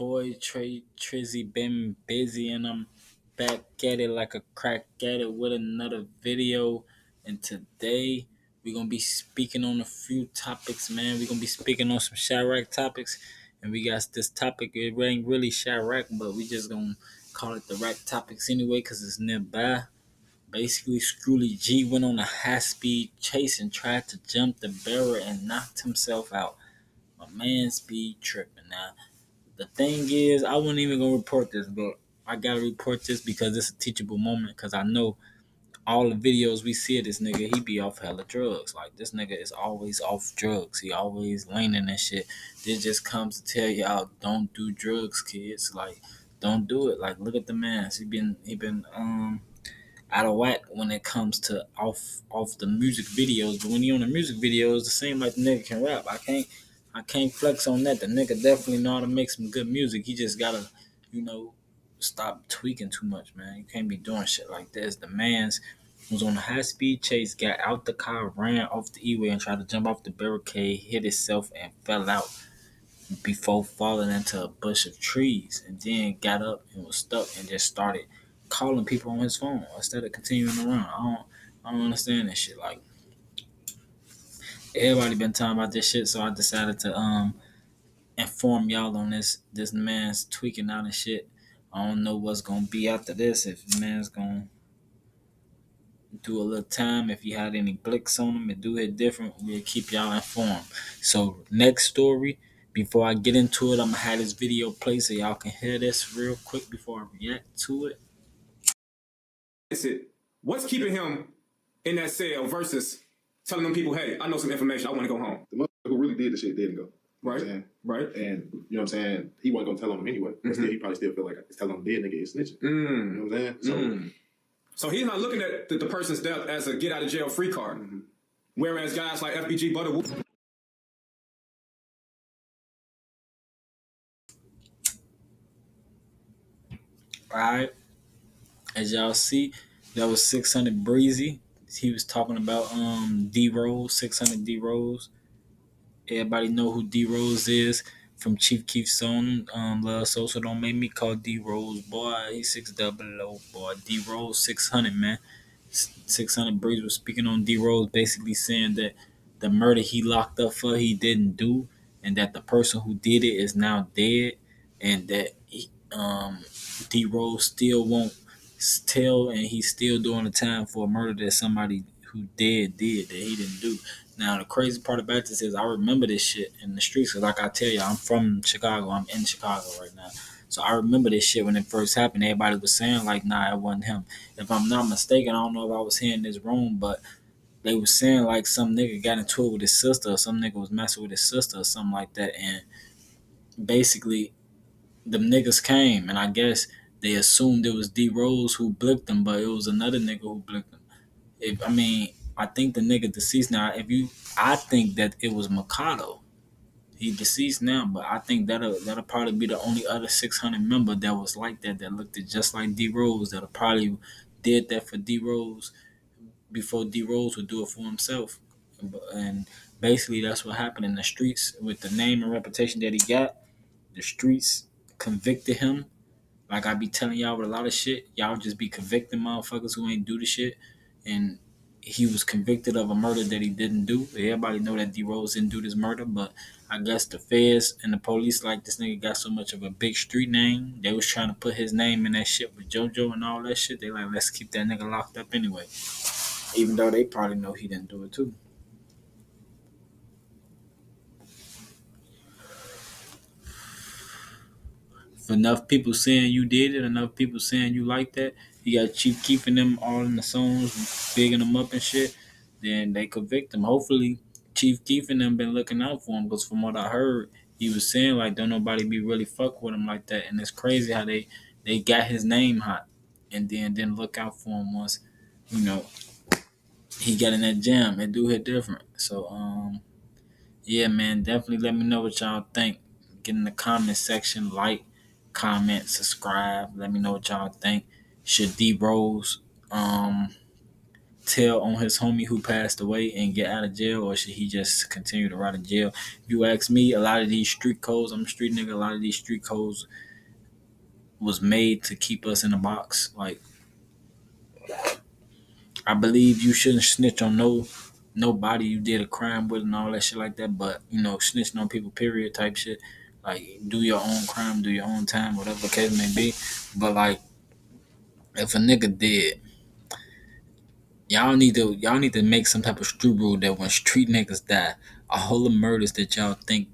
Boy Trizzy been busy and I'm back at it like a crack at it with another video. And today we're gonna be speaking on a few topics, man. We're gonna be speaking on some chiraq topics, and we got this topic. It ain't really chiraq, but we just gonna call it the rack topics anyway because it's nearby. Basically, Scrooly G went on a high-speed chase and tried to jump the barrier and knocked himself out. My man speed tripping now. The thing is, I wasn't even gonna report this, but I gotta report this because it's a teachable moment. Because I know all the videos we see of this nigga, he be off hella drugs. Like this nigga is always off drugs. He always leaning and shit. This just comes to tell y'all, don't do drugs, kids. Like, don't do it. Like, look at the man. He been out of whack when it comes to off the music videos. But when he on the music videos, it seems like the nigga can rap. I can't flex on that. The nigga definitely know how to make some good music. He just gotta, you know, stop tweaking too much, man. You can't be doing shit like this. The man's was on a high speed chase, got out the car, ran off the E-way and tried to jump off the barricade, hit himself and fell out before falling into a bush of trees, and then got up and was stuck and just started calling people on his phone instead of continuing around. I don't understand this shit. Like, everybody been talking about this shit, so I decided to inform y'all on this man's tweaking out and shit. I don't know what's gonna be after this. If the man's gonna do a little time, if he had any blicks on him and do it different, we'll keep y'all informed. So next story. Before I get into it, I'm gonna have this video play so y'all can hear this real quick before I react to it. What's keeping him in that cell versus telling them people, hey, I know some information, I want to go home? The motherfucker who really did the shit didn't go. Right. Right. And you know what I'm saying? He wasn't gonna tell on him anyway. But still, he probably still feel like telling him dead nigga is snitching. You know what I'm saying? So he's not looking at the person's death as a get out of jail free card. Whereas guys like FBG Butterwood. Alright. As y'all see, that was 600 Breezy. He was talking about D-Rose, 600 D-Rose. Everybody know who D-Rose is from Chief Keef's song, Love Social Don't Make Me Call D-Rose, boy. He's 600, boy. D-Rose 600, man. 600 Breeze was speaking on D-Rose, basically saying that the murder he locked up for, he didn't do, and that the person who did it is now dead, and that D-Rose still won't tell, and he's still doing the time for a murder that somebody who did that he didn't do. Now, the crazy part about this is I remember this shit in the streets. Cause like I tell you, I'm from Chicago. I'm in Chicago right now. So I remember this shit when it first happened. Everybody was saying, like, nah, it wasn't him. If I'm not mistaken, I don't know if I was here in this room, but they was saying, like, some nigga got into it with his sister, or some nigga was messing with his sister, or something like that. And basically, them niggas came, and I guess they assumed it was D Rose who blicked them, but it was another nigga who blicked them. I think the nigga deceased now. I think that it was Mikado. He deceased now, but I think that'll probably be the only other 600 member that was like that looked just like D Rose. That'll probably did that for D Rose before D Rose would do it for himself. And basically, that's what happened in the streets with the name and reputation that he got. The streets convicted him. Like I be telling y'all with a lot of shit, y'all just be convicting motherfuckers who ain't do the shit. And he was convicted of a murder that he didn't do. Everybody know that D Rose didn't do this murder, but I guess the feds and the police, like, this nigga got so much of a big street name, they was trying to put his name in that shit with JoJo and all that shit. They like, let's keep that nigga locked up anyway, even though they probably know he didn't do it too. If enough people saying you did it, enough people saying you like that, you got Chief keeping them all in the songs, bigging them up and shit, then they convict him. Hopefully, Chief Keef and them been looking out for him, because from what I heard, he was saying, like, don't nobody be really fuck with him like that. And it's crazy how they got his name hot and then didn't look out for him once, you know, he got in that jam. It do hit different. So, yeah, man, definitely let me know what y'all think. Get in the comment section, like, comment, subscribe. Let me know what y'all think. Should D Rose tell on his homie who passed away and get out of jail, or should he just continue to rot in jail? If you ask me, a lot of these street codes, I'm a street nigga, a lot of these street codes was made to keep us in a box. Like, I believe you shouldn't snitch on nobody you did a crime with and all that shit like that, but snitching on people, period, type shit. Like, do your own crime, do your own time, whatever the case may be. But like, if a nigga dead, y'all need to make some type of street rule that when street niggas die, a whole of murders that y'all think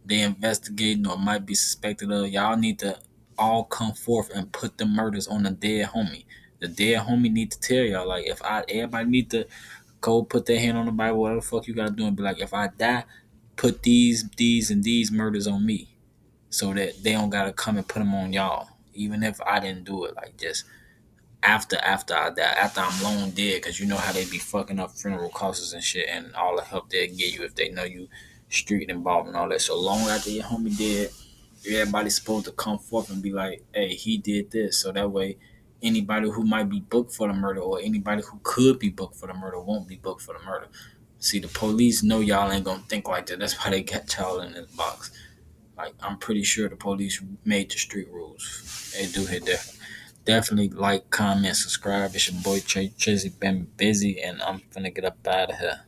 they investigating or might be suspected of, y'all need to all come forth and put the murders on the dead homie. The dead homie need to tell y'all, like, everybody need to go put their hand on the Bible, whatever the fuck you gotta do, and be like, if I die, put these, and these murders on me, so that they don't gotta come and put them on y'all, even if I didn't do it. Like, just after I die, after I'm long dead, because you know how they be fucking up funeral costs and shit, and all the help they give you if they know you street involved and all that. So long after your homie dead, everybody's supposed to come forth and be like, hey, he did this, so that way anybody who might be booked for the murder or anybody who could be booked for the murder won't be booked for the murder. See, the police know y'all ain't gonna think like that. That's why they got y'all in this box. Like, I'm pretty sure the police made the street rules. They do hit that. Definitely like, comment, subscribe. It's your boy Trizzy been busy, and I'm finna get up out of here.